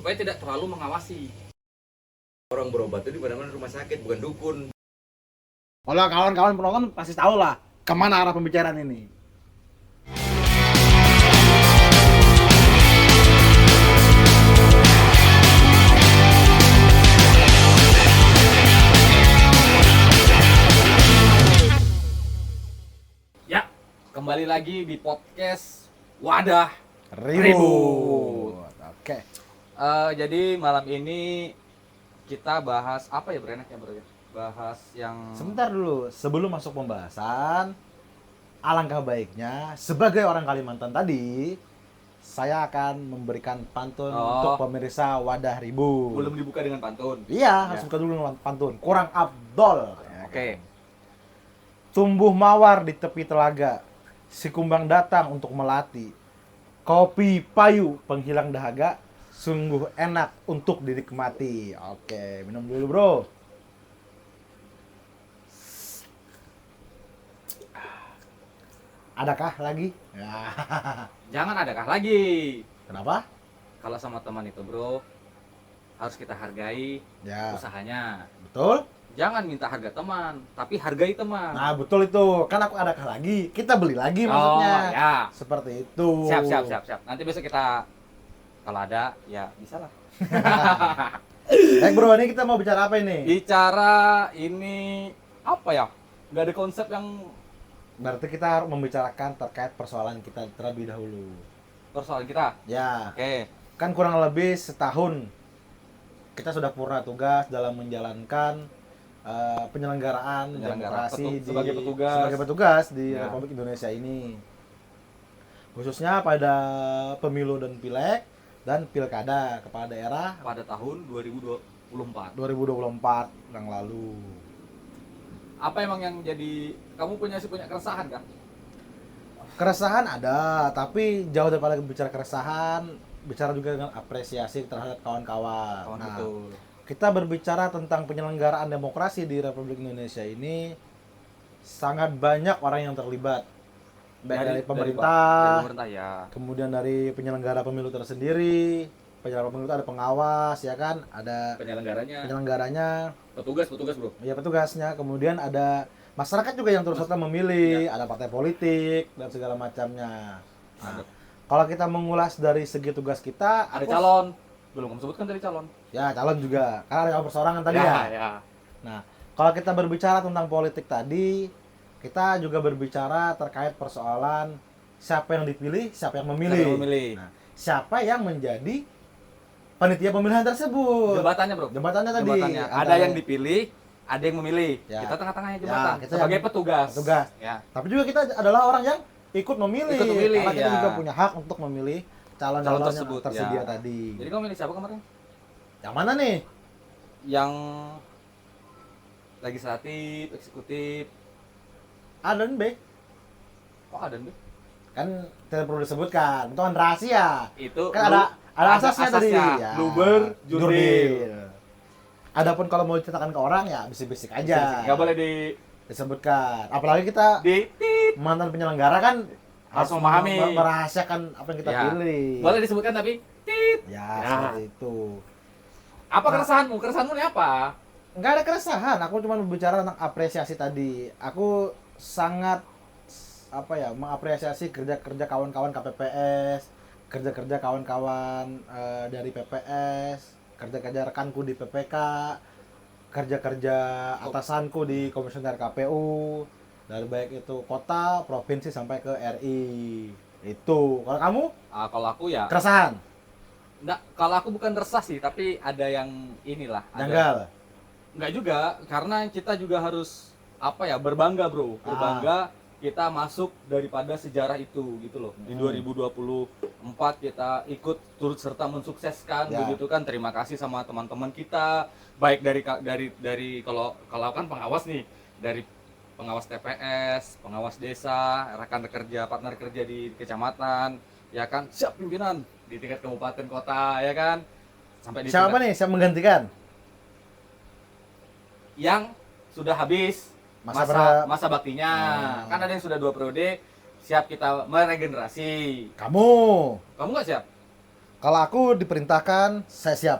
supaya tidak terlalu mengawasi. Orang berobat itu di mana-mana rumah sakit, bukan dukun. Kalau kawan-kawan penonton pasti tahu lah kemana arah pembicaraan ini. Ya, kembali lagi di podcast Wadah Ribut. Oke. Jadi malam ini kita bahas apa ya, Bro? Enaknya, Bro, ya? Bahas yang Sebentar dulu, sebelum masuk pembahasan, alangkah baiknya sebagai orang Kalimantan tadi, saya akan memberikan pantun untuk pemirsa Wadah Ribut. belum dibuka dengan pantun. Iya, harus buka dulu dengan pantun. Kurang abdol. Oke. Tumbuh mawar di tepi telaga, si kumbang datang untuk melatih. Kopi payu penghilang dahaga, sungguh enak untuk dinikmati. Oke, minum dulu, Bro. Adakah lagi? Ya. Jangan adakah lagi. Kenapa? Kalau sama teman itu, Bro, harus kita hargai Ya, usahanya. betul. Jangan minta harga teman, tapi hargai teman. Nah, betul itu. Kan aku adakah lagi? Kita beli lagi maksudnya. Ya. Seperti itu. Siap. Nanti besok kita kalau ada ya bisa lah. Bro, ini kita mau bicara apa ini? Bicara ini apa ya? Nggak ada konsep yang Berarti kita harus membicarakan terkait persoalan kita terlebih dahulu. persoalan kita. Ya, Oke. kan kurang lebih setahun kita sudah purna tugas dalam menjalankan penyelenggaraan demokrasi sebagai petugas di Ya. Republik Indonesia ini. Khususnya pada pemilu dan pileg dan pilkada kepala daerah Pada tahun 2024. 2024 yang lalu. Apa emang yang jadi kamu punya keresahan kah? Keresahan ada, tapi jauh daripada bicara keresahan, bicara juga dengan apresiasi terhadap kawan-kawan. Nah, Betul. kita berbicara tentang penyelenggaraan demokrasi di Republik Indonesia ini, sangat banyak orang yang terlibat. Baik dari pemerintah, Ya. kemudian dari penyelenggara pemilu tersendiri. Penyelenggara pemilu itu ada pengawas, ya kan? Ada penyelenggaranya, Petugas, Bro. ya petugasnya. Kemudian ada masyarakat juga yang terus serta memilih, ada partai politik dan segala macamnya. Nah, kalau kita mengulas dari segi tugas kita, Ada calon. Belum kamu sebutkan dari calon. Ya, calon juga. Karena ada calon perseorangan tadi ya. Nah, kalau kita berbicara tentang politik tadi, kita juga berbicara terkait persoalan siapa yang dipilih, siapa yang memilih. Nah, siapa yang menjadi panitia pemilihan tersebut. Jembatannya, Bro. Jembatannya tadi. Jembatannya. Ada yang dipilih, ada yang memilih. Ya. Kita tengah-tengahnya jembatan. kita sebagai yang petugas. Ya. Tapi juga kita adalah orang yang ikut memilih. Karena kita ya. juga punya hak untuk memilih calon-calon yang tersebut, tersedia ya. tadi. Jadi kamu milih siapa kemarin? Yang mana nih? Yang legislatif, eksekutif. A dan B. Kok ada nih? Kan tidak perlu disebutkan. Itu kan rahasia. Itu Kan ada asasnya tadi. Ya. Luber, jurdil. Adapun kalau mau diceritakan ke orang ya bisik-bisik aja. Nggak boleh disebutkan. Apalagi kita mantan penyelenggara kan harus memahami, merahasiakan apa yang kita pilih. Boleh disebutkan tapi seperti itu. Apa keresahanmu? Keresahanmu ini apa? Nggak ada keresahan. Aku cuma berbicara tentang apresiasi tadi. Aku sangat mengapresiasi kerja-kerja kawan-kawan KPPS, kerja-kerja kawan-kawan dari PPS, kerja-kerja rekanku di PPK, kerja-kerja atasanku di komisioner KPU, dari baik itu kota, provinsi sampai ke RI. Itu. Kalau kamu? Kalau aku ya keresahan. Enggak, kalau aku bukan resah sih, tapi ada yang inilah. Janggal. Enggak juga, karena kita juga harus berbangga, Bro. Berbangga kita masuk daripada sejarah itu gitu loh. Di 2024 kita ikut turut serta mensukseskan begitu kan. Terima kasih sama teman-teman kita, baik dari kalau kan pengawas nih, dari pengawas TPS, pengawas desa, rekan kerja, partner kerja di kecamatan, ya kan, siap pimpinan di tingkat kabupaten kota, ya kan, sampai di siapa nih siap menggantikan yang sudah habis masa baktinya. Kan ada yang sudah 2 periode, siap kita meregenerasi. Kamu nggak siap? Kalau aku diperintahkan, saya siap.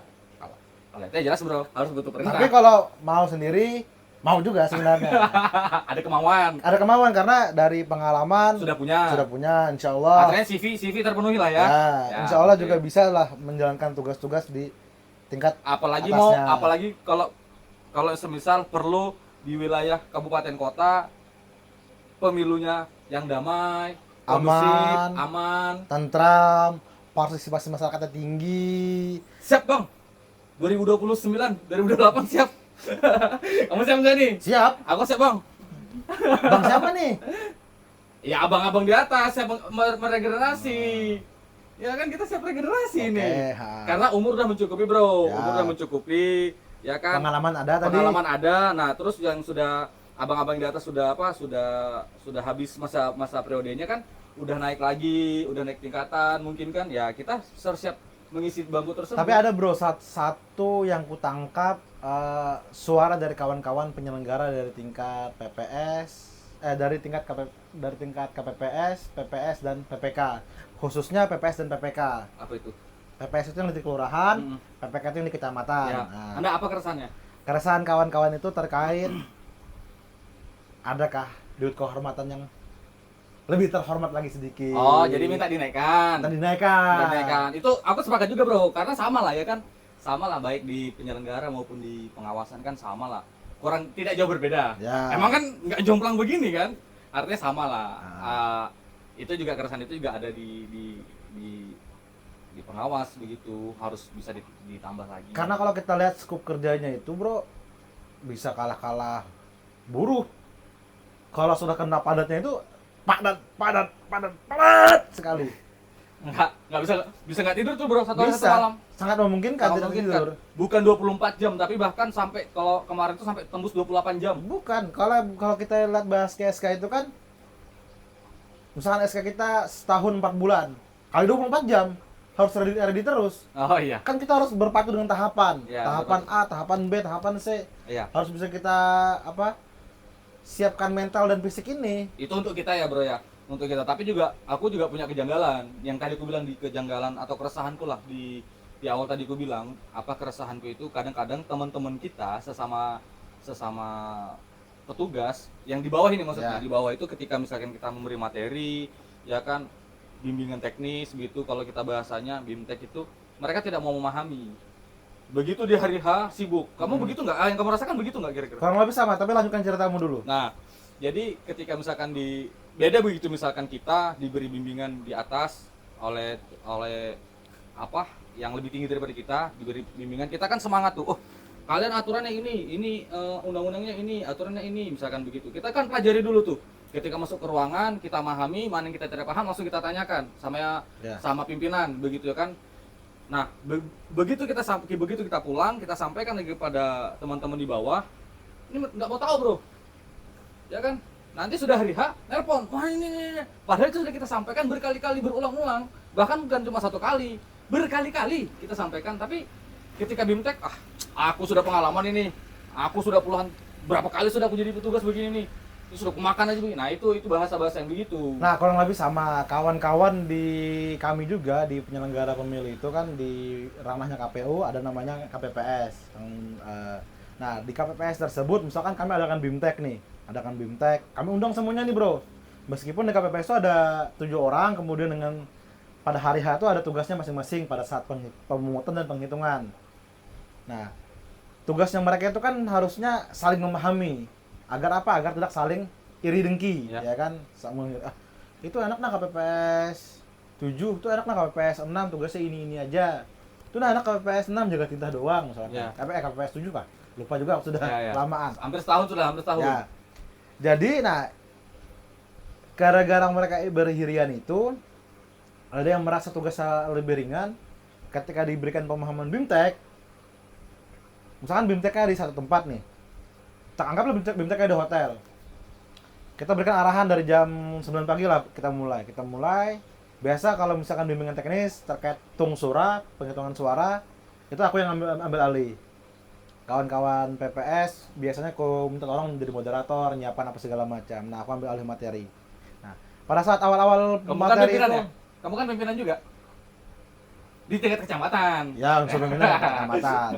Kalau itu ya jelas bro, harus butuh perintah. Tapi kalau mau sendiri, mau juga sebenarnya. Ada kemauan, Ada kemauan karena dari pengalaman sudah punya. insya Allah. Artinya CV terpenuhi lah ya. Ya, insya Allah juga bisa lah menjalankan tugas-tugas di tingkat Apalagi atasnya. apalagi kalau semisal perlu di wilayah kabupaten kota pemilunya yang damai, kondusif, aman. tentram, partisipasi masyarakatnya tinggi. Siap bang. 2029, 2028 siap. Kamu siap nggak nih? Siap. Aku siap bang. Bang siapa nih? Ya abang-abang di atas siap meregenerasi. Ya kan kita siap regenerasi Oke, nih. ha. Karena umur udah mencukupi bro, Ya. umur udah mencukupi. Ya kan. Pengalaman ada tadi. Pengalaman ada. Nah terus yang sudah abang-abang di atas sudah apa? Sudah habis masa periodenya kan? Udah naik lagi, udah naik tingkatan mungkin kan? Ya kita siap mengisi bangku tersebut. Tapi ada bro, satu yang kutangkap suara dari kawan-kawan penyelenggara dari tingkat PPS, dari tingkat KPPS, PPS dan PPK, khususnya PPS dan PPK. Apa itu? PPS itu yang di kelurahan, Mm-mm. PPK itu yang di kecamatan. Ya. Nah, Anda apa keresahannya? keresahan kawan-kawan itu terkait adakah duit kehormatan yang lebih terhormat lagi sedikit? Oh, jadi minta dinaikkan. Minta dinaikkan. Dinaikkan. Itu aku sepakat juga, Bro. Karena sama lah ya kan. Sama lah baik di penyelenggara maupun di pengawasan kan sama lah. Kurang tidak jauh berbeda. Ya. Emang kan nggak jomplang begini kan? Artinya sama lah. Ah. Itu juga keresahan itu juga ada di pengawas begitu. Harus bisa ditambah lagi. Karena kalau kita lihat skup kerjanya itu, bro, bisa kalah-kalah buruh. Kalau sudah kena padatnya itu padat sekali. Nggak bisa nggak tidur tuh bro satu hari satu Bisa, malam. sangat memungkinkan Sangat tidak memungkinkan. tidur. Bukan 24 jam tapi bahkan sampai kalau kemarin tuh sampai tembus 28 jam. Bukan, kalau kita lihat bahas SK itu kan, misalkan SK kita setahun 4 bulan, kali 24 jam harus ready terus. Oh iya. Kan kita harus berpatu dengan tahapan, Ya, tahapan A, tahapan B, tahapan C. Iya. Harus bisa kita siapkan mental dan fisik ini. Itu untuk kita ya bro ya, untuk kita. Tapi juga aku juga punya kejanggalan. Yang tadi aku bilang di kejanggalan atau keresahanku lah di awal tadi aku bilang apa keresahanku itu kadang-kadang teman-teman kita sesama petugas yang di bawah ini maksudnya Ya. di bawah itu ketika misalkan kita memberi materi ya kan bimbingan teknis gitu kalau kita bahasanya bimtek itu mereka tidak mau memahami. Begitu di hari H sibuk. Kamu begitu nggak? Yang kamu rasakan begitu nggak kira-kira? Kurang lebih sama, tapi lanjutkan ceritamu dulu. Nah, jadi ketika misalkan beda begitu misalkan kita diberi bimbingan di atas oleh apa yang lebih tinggi daripada kita, diberi bimbingan, kita kan semangat tuh. Oh, kalian aturannya ini undang-undangnya ini, aturannya ini, misalkan begitu. Kita kan pelajari dulu tuh. Ketika masuk ke ruangan, kita memahami, mana yang kita tidak paham langsung kita tanyakan sama pimpinan begitu ya kan. Nah, begitu kita pulang, kita sampaikan lagi pada teman-teman di bawah. Ini nggak mau tahu, Bro. Ya kan? Nanti sudah hari H, nelpon. Wah, ini. Padahal itu sudah kita sampaikan berkali-kali, berulang-ulang. Bahkan bukan cuma satu kali, berkali-kali kita sampaikan. Tapi ketika BIMTEK, aku sudah pengalaman ini. Aku sudah berapa kali sudah aku jadi petugas begini nih. Itu sudah kemakan aja begini. Nah, itu bahasa-bahasa yang begitu. Nah, kurang lebih sama kawan-kawan di kami juga di penyelenggara pemilu itu kan di ranahnya KPU ada namanya KPPS. Nah, di KPPS tersebut misalkan kami adakan BIMTEK nih, kami undang semuanya nih bro. Meskipun di KPPS itu ada 7 orang, kemudian dengan pada hari H itu ada tugasnya masing-masing pada saat pemungutan dan penghitungan. Nah, tugasnya mereka itu kan harusnya saling memahami. Agar apa? Agar tidak saling iri dengki, ya kan? Itu enaknya KPPS 7, itu enaknya KPPS 6, tugasnya ini aja. Itu enak KPPS 6 jaga tinta doang misalnya. KPPS 7 kah? Lupa juga sudah lamaan. Hampir setahun. Ya. Jadi, nah, gara-gara mereka berhirian itu, ada yang merasa tugasnya lebih ringan ketika diberikan pemahaman BIMTEK. Misalkan BIMTEK-nya di satu tempat nih. Anggaplah BIMTEK di hotel. Kita berikan arahan dari jam 9 pagi lah kita mulai. Biasa kalau misalkan bimbingan teknis terkait tungsura, penghitungan suara, itu aku yang ambil alih. Kawan-kawan PPS biasanya aku minta tolong menjadi moderator, nyiapin apa segala macam. Nah, aku ambil alih materi. Nah, pada saat awal-awal Kamu kan materi pimpinan itu, ya? Kamu kan pimpinan juga? Di tingkat kecamatan. Ya, unsur pimpinan kecamatan.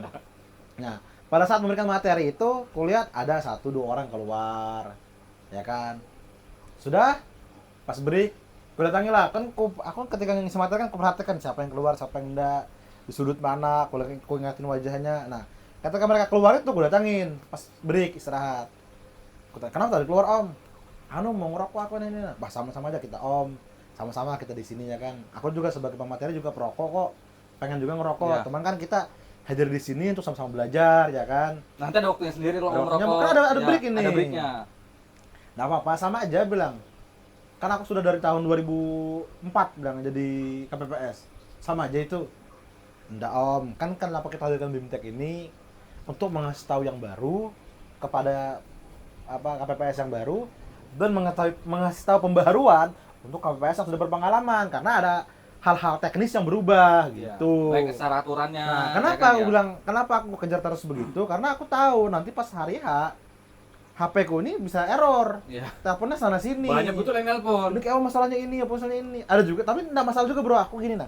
Nah, pada saat memberikan materi itu, kulihat ada 1-2 orang keluar, ya kan. Sudah, pas break, gue datangi lah. Kan aku ketika ngisi materi kan aku perhatikan siapa yang keluar, siapa yang enggak, di sudut mana, aku ingatin wajahnya. Nah, ketika mereka keluar itu gue datangin, pas break istirahat. Aku tanya, kenapa tadi keluar om? Anu mau ngerokok aku ini. Bah sama-sama aja kita om, sama-sama kita di sini ya kan. Aku juga sebagai pemateri juga perokok kok, pengen juga ngerokok. Ya. Teman kan kita hadir di sini untuk sama-sama belajar ya kan. Nanti ada waktunya sendiri lo Waktunya, ngerokok. kan ada Ya, break ini. Ada breaknya. Nggak apa-apa, sama aja bilang. Kan aku sudah dari tahun 2004 bilang jadi KPPS. Sama aja itu. Nggak om, kan kenapa kita hadirkan BIMTEK ini untuk mengasih tahu yang baru kepada KPPS yang baru dan mengasih tahu pembaharuan untuk KPPS yang sudah berpengalaman karena ada hal-hal teknis yang berubah Ya, gitu. baik secara aturannya. Nah, ya kenapa kan, aku ya? bilang kenapa aku kejar terus begitu? Karena aku tahu nanti pas hari H HP ku ini bisa error. Ya. Teleponnya sana sini. Banyak betul yang nelpon. Ini kayak oh, masalahnya ini, apa masalahnya ini. Ada juga, tapi enggak masalah juga bro. Aku gini nah.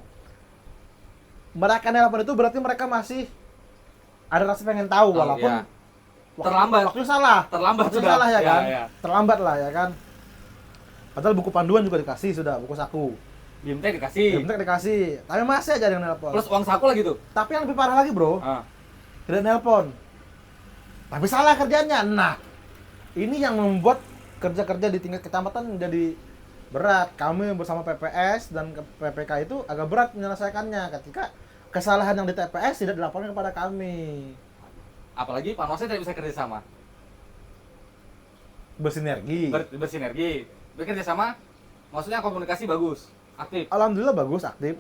Mereka nelpon itu berarti mereka masih ada rasa pengen tahu Oh, walaupun iya. Terlambat. Waktunya salah. Terlambat Waktunya sudah. salah ya kan. Ya. Terlambat lah ya kan. Padahal buku panduan juga dikasih sudah, buku saku. BIMTEK dikasih. Bentar dikasih. Tapi masih aja ada yang nelpon. Plus uang saku lagi tuh. Tapi yang lebih parah lagi bro, Ah. tidak nelpon. Tapi salah kerjanya. Nah, ini yang membuat kerja-kerja di tingkat kecamatan menjadi berat. Kami bersama PPS dan PPK itu agak berat menyelesaikannya ketika kesalahan yang di TPS tidak dilaporkan kepada kami. Apalagi panwasnya tidak bisa kerjasama. Bersinergi. Bersinergi. Bekerja sama, maksudnya komunikasi bagus, aktif. Alhamdulillah bagus, aktif.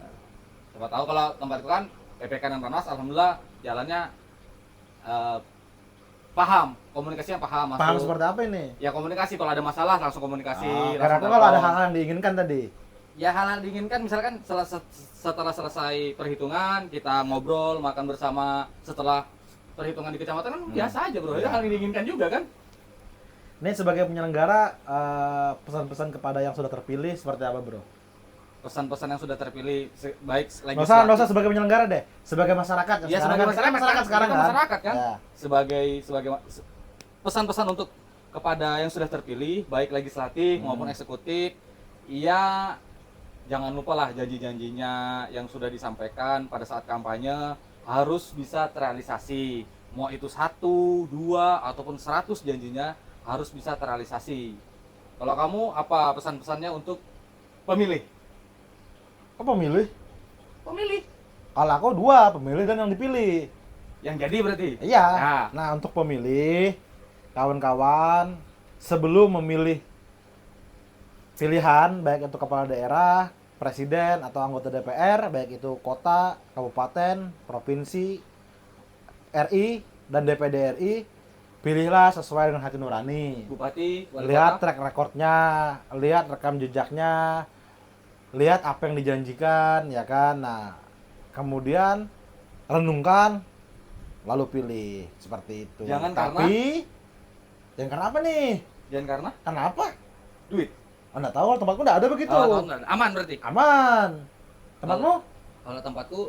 Siapa tahu kalau tempat itu kan PPK dan Panwas, alhamdulillah jalannya paham, komunikasinya paham. Paham masuk. seperti apa ini? Ya komunikasi, kalau ada masalah langsung komunikasi. Karena langsung kalau ada telepon. hal-hal yang diinginkan tadi. Ya hal-hal diinginkan, misalkan setelah selesai perhitungan kita ngobrol makan bersama setelah perhitungan di kecamatan kan biasa aja bro. Itu Ya. hal yang diinginkan juga kan. Ini sebagai penyelenggara pesan-pesan kepada yang sudah terpilih seperti apa bro? Pesan-pesan yang sudah terpilih baik Nggak usah sebagai penyelenggara deh, sebagai masyarakat. Ya sekarang sebagai kan- masyarakat sekarang kita kan. masyarakat kan. Ya. Sebagai pesan-pesan untuk kepada yang sudah terpilih baik legislatif maupun eksekutif, ya jangan lupa lah janji-janjinya yang sudah disampaikan pada saat kampanye harus bisa terrealisasi. Mau itu 1, 2 ataupun 100 janjinya harus bisa terrealisasi. Kalau kamu apa pesan-pesannya untuk pemilih? Kok pemilih? Pemilih Kalau aku 2, pemilih dan yang dipilih. yang jadi berarti. Iya. Nah. Nah, untuk pemilih, kawan-kawan, sebelum memilih pilihan, baik itu kepala daerah, presiden, atau anggota DPR, baik itu kota, kabupaten, provinsi, RI, dan DPD RI, pilihlah sesuai dengan hati nurani. Bupati, wali Lihat kota. track recordnya, lihat rekam jejaknya, lihat apa yang dijanjikan, ya kan. Nah, kemudian renungkan, lalu pilih seperti itu. Jangan Jangan karena apa nih? Jangan karena Kenapa? duit. Anda tahu kalau tempatku nggak ada begitu. Oh, tahu nggak? Aman berarti. Aman. Tempatmu? Kalau tempatku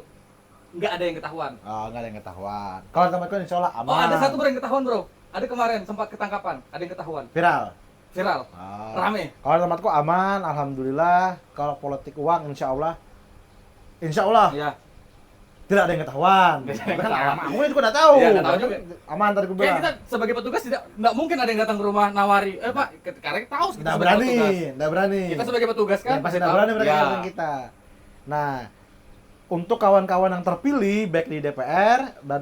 nggak ada yang ketahuan. Oh, nggak ada yang ketahuan. Kalau tempatku insya Allah aman. Oh, ada satu bro yang ketahuan bro. Ada kemarin sempat ketangkapan. Ada yang ketahuan. Viral. Viral. Oh. Rame. Kalau tempatku aman, alhamdulillah. Kalau politik uang, insya Allah Ya. tidak ada yang ketahuan. Tidak ada yang ketahuan. Aku juga udah tahu. Iya, udah tahu juga. Aman tadi gue Kayak bilang. kita sebagai petugas nggak mungkin ada yang datang ke rumah nawari. Pak, karena kita tahu kita Nggak sebagai berani, petugas. nggak berani. Kita sebagai petugas kan. Ya, pasti kasih nggak tahu. berani mereka Ya. datang kita. Nah, untuk kawan-kawan yang terpilih baik di DPR dan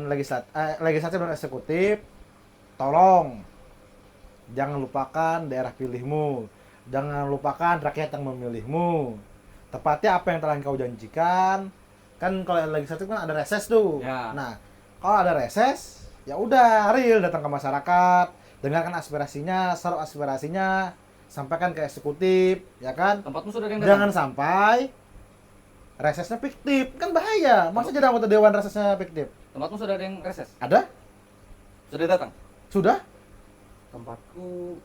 legislatif dan eksekutif, tolong jangan lupakan daerah pilihmu, jangan lupakan rakyat yang memilihmu. Tepatnya apa yang telah kau janjikan. Kan kalau legislatif kan ada reses tuh. Ya. Nah, kalau ada reses, ya udah real datang ke masyarakat, dengarkan aspirasinya, serap aspirasinya, sampaikan ke eksekutif, ya kan? Tempatmu sudah ada yang datang. Jangan sampai resesnya fiktif, kan bahaya. Masa jadi anggota dewan resesnya fiktif? Tempatmu sudah ada yang reses. Ada? Sudah datang. Sudah? Tempatku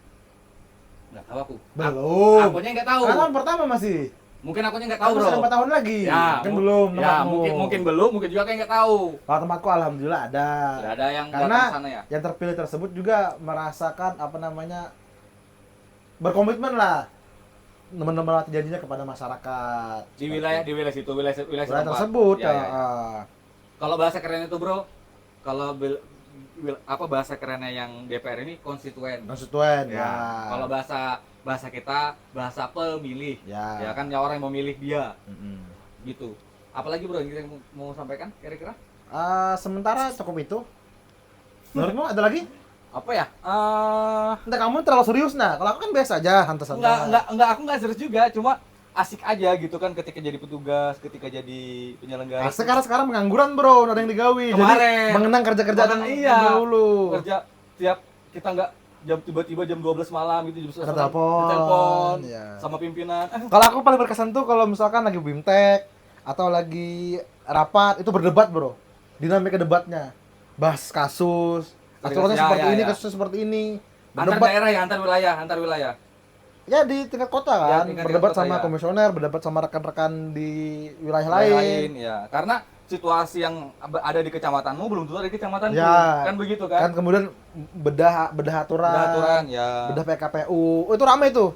nggak tahu aku. Belum. Akunya nggak tahu. Karena pertama masih. Mungkin akunya nggak tahu, Kan masih bro. ada 4 tahun lagi. Ya, Kan belum Ya, tempatmu. mungkin belum, mungkin juga kayak nggak tahu. Kalau tempatku alhamdulillah ada. Sudah ada yang Karena datang sana ya. yang terpilih tersebut juga merasakan berkomitmen lah menempati janjinya kepada masyarakat Di wilayah situ, wilayah wilayah setempat. tersebut. Ya, ya, ya. ah. Kalau bahasa keren itu, bro, kalau apa bahasa kerennya yang DPR ini konstituen. Konstituen Ya. ya. Kalau bahasa kita bahasa pemilih. Ya. Ya kan, ya orang yang memilih dia Mm-mm. gitu. Apalagi, bro, yang kita mau sampaikan kira-kira? Sementara cukup itu. Menurutmu ada lagi? Apa ya? Entah, kamu terlalu serius nah. Kalau aku kan biasa aja, santai-santai. Enggak, aku enggak serius juga, cuma asik aja gitu kan ketika jadi petugas, ketika jadi penyelenggara. Sekarang mengangguran bro, nggak ada yang digawi. Jadi Kemarin. mengenang kerja-kerjaan Makanya iya. dulu. Kerja tiap kita enggak tiba-tiba jam 12 malam gitu, jam 11 Ada malam, telepon, ditelepon iya. sama pimpinan. Kalau aku paling berkesan tuh kalau misalkan lagi bimtek atau lagi rapat itu berdebat bro, dinamika debatnya, bahas kasus, aturannya Ya, seperti ya, ini, ya. kasusnya seperti ini, Antar berdebat daerah ya, antar wilayah. ya di tingkat kota Ya, kan, tingkat berdebat kota, sama ya. komisioner, berdebat sama rekan-rekan di wilayah Wilayah lain. ya. Karena situasi yang ada di kecamatanmu belum tentu ada di kecamatanku. Ya. Kan begitu Kan kan? kemudian bedah aturan, Ada aturan ya. bedah PKPU, itu rame tuh,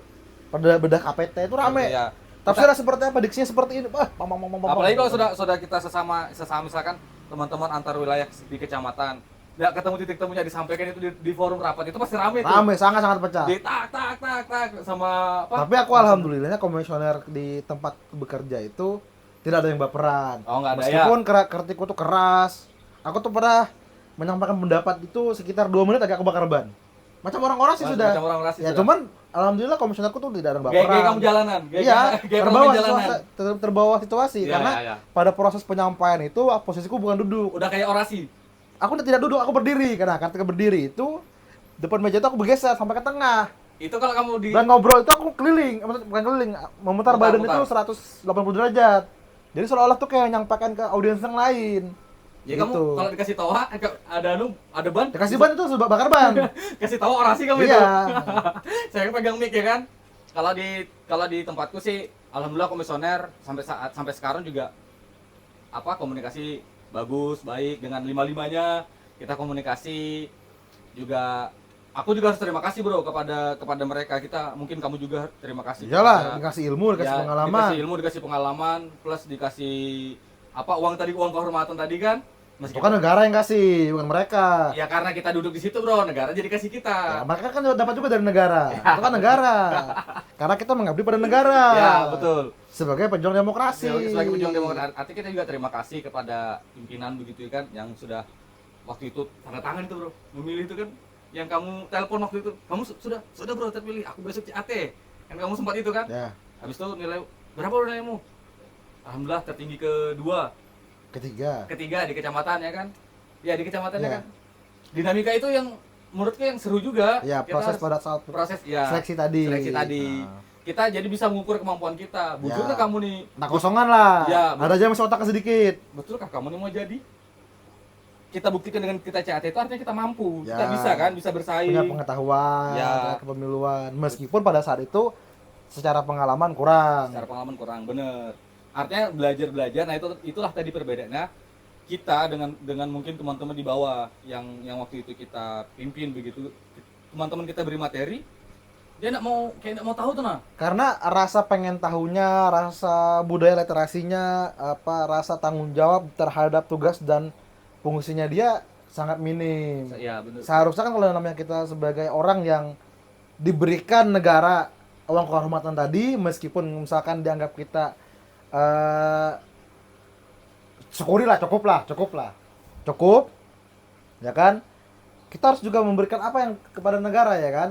bedah KPT itu rame. Ya. Tafsirnya seperti apa, diksinya seperti ini, Apalagi kalau sudah kita sesama misalkan teman-teman antar wilayah di kecamatan, nggak ketemu titik temunya disampaikan itu di forum rapat, itu pasti rame tuh. rame, sangat pecah. Di tak sama apa? Tapi aku alhamdulillahnya komisioner di tempat bekerja itu tidak ada yang baperan. Oh, nggak ada Meskipun kritikku tuh keras. Aku tuh pernah menyampaikan pendapat itu sekitar 2 menit agak kebakar ban. Macam orang-orang sih sudah. Macam orang rasis Ya sudah. cuman alhamdulillah komisionerku tuh tidak ada yang Kayak baperan. kamu jalanan. Iya, kayak kamu terbawa jalanan. terbawa situasi Iya, karena iya. pada proses penyampaian itu posisiku bukan duduk. Udah kayak orasi. Aku udah tidak duduk, aku berdiri. Karena ketika berdiri itu depan meja itu aku bergeser sampai ke tengah. Itu kalau kamu di Dan ngobrol itu aku keliling, bukan keliling, memutar badan itu 180 derajat. Jadi seolah-olah tuh kayak nyampaikan ke audiens yang lain. ya gitu. kamu kalau dikasih tahu ada ban, Dikasih ban itu sudah bakar ban. kasih tahu orasi kamu itu. Iya. Saya pegang mic ya kan. Kalau di tempatku sih alhamdulillah komisioner sampai sekarang juga komunikasi bagus, baik dengan lima-limanya. Kita komunikasi juga, aku juga harus terima kasih bro kepada mereka. Mungkin kamu juga terima kasih. Iyalah, dikasih ilmu, dikasih Ya, pengalaman. dikasih ilmu, dikasih pengalaman, plus dikasih uang kehormatan tadi kan. Bukan negara yang kasih, bukan mereka. Ya karena kita duduk di situ bro, negara jadi kasih Ya, kita. mereka kan dapat juga dari negara. Itu kan negara. Karena kita mengabdi pada negara. Ya betul. Sebagai pejuang demokrasi. Sebagai pejuang demokrasi, artinya kita juga terima kasih kepada pimpinan begitu kan, yang sudah waktu itu tanda tangan itu bro, memilih itu kan, yang kamu telepon waktu itu, kamu sudah bro terpilih, aku besok CAT, kan kamu sempat itu kan. Ya, Habis itu nilai berapa nilaimu? Alhamdulillah tertinggi ketiga di kecamatan ya kan. Ya di kecamatan ya Ya. kan. Dinamika itu yang menurutku yang seru juga. ya Kita proses harus- pada saat proses ya seleksi tadi. seleksi tadi. Nah. Kita jadi bisa mengukur kemampuan kita. Bujurnya Ya. kamu nih, Nah, kosongan lah. Ya, Ada aja yang masih otaknya sedikit. betulkah kamu nih mau jadi? Kita buktikan dengan kita CAT itu artinya kita mampu. Ya. Kita bisa kan, bisa bersaing. Punya pengetahuan, Ya. punya kepemiluan. Meskipun pada saat itu secara pengalaman kurang. Secara pengalaman kurang, bener. Artinya belajar. Nah, itulah tadi perbedaannya kita dengan mungkin teman-teman di bawah yang waktu itu kita pimpin begitu. Teman-teman kita beri materi, dia nggak mau tahu tuh nah. Karena rasa pengen tahunya, rasa budaya literasinya, rasa tanggung jawab terhadap tugas dan fungsinya dia sangat minim. Ya bener. Seharusnya kan kalau namanya kita sebagai orang yang diberikan negara uang kehormatan tadi, meskipun misalkan dianggap kita syukurilah, cukup, ya kan? Kita harus juga memberikan apa yang kepada negara ya kan?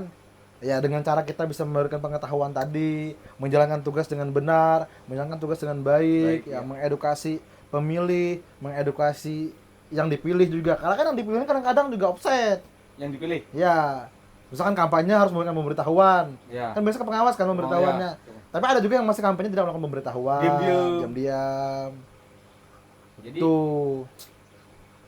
Ya dengan cara kita bisa memberikan pengetahuan tadi, menjalankan tugas dengan benar, menjalankan tugas dengan baik, ya, ya. mengedukasi pemilih, mengedukasi yang dipilih juga. Karena kan yang dipilih kadang-kadang juga offset. Yang dipilih. Ya, misalkan kampanye harus memberikan pemberitahuan. Ya. Kan biasanya pengawas kan pemberitahuannya. Oh, ya. Tapi ada juga yang masih kampanye tidak melakukan pemberitahuan, diam-diam. Jadi Tuh,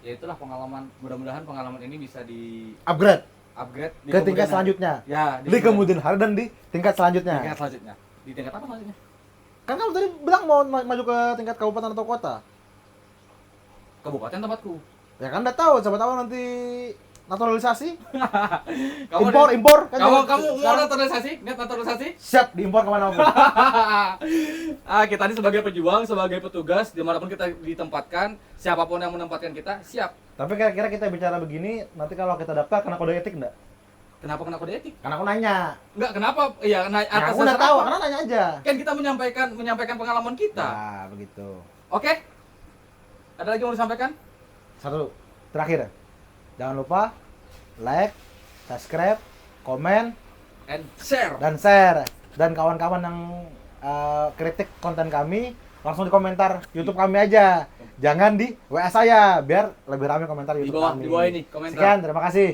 ya itulah pengalaman. Mudah-mudahan pengalaman ini bisa di upgrade upgrade di ke tingkat kemudian hari. selanjutnya. Ya, Di kemudian hari dan di tingkat selanjutnya. tingkat selanjutnya. Di tingkat apa selanjutnya? Kan kamu tadi bilang mau maju ke tingkat kabupaten atau kota. Kabupaten tempatku. Ya kan udah tahu, siapa tahu nanti naturalisasi, Kamu impor kan. kamu jangan- mau sekarang naturalisasi? Niat naturalisasi? siap diimpor kemana pun. Kita ini sebagai pejuang, sebagai petugas, dimanapun kita ditempatkan, siapapun yang menempatkan kita, siap. Tapi kira-kira kita bicara begini, nanti kalau kita daftar kena kode etik enggak? Kenapa kena kode etik? Karena aku nanya. Enggak, kenapa? Iya, Ya, atas aku udah dasar tahu, apa? karena nanya aja. Kan kita menyampaikan pengalaman kita. Nah, begitu. Oke? Ada lagi yang mau disampaikan? Satu, terakhir. Jangan lupa like, subscribe, komen, And share. dan share. Dan kawan-kawan yang kritik konten kami, langsung di komentar YouTube kami aja. Jangan di WA saya, biar lebih ramai komentar Di YouTube bawah, kami. di bawah ini komentar. Sekian, terima kasih.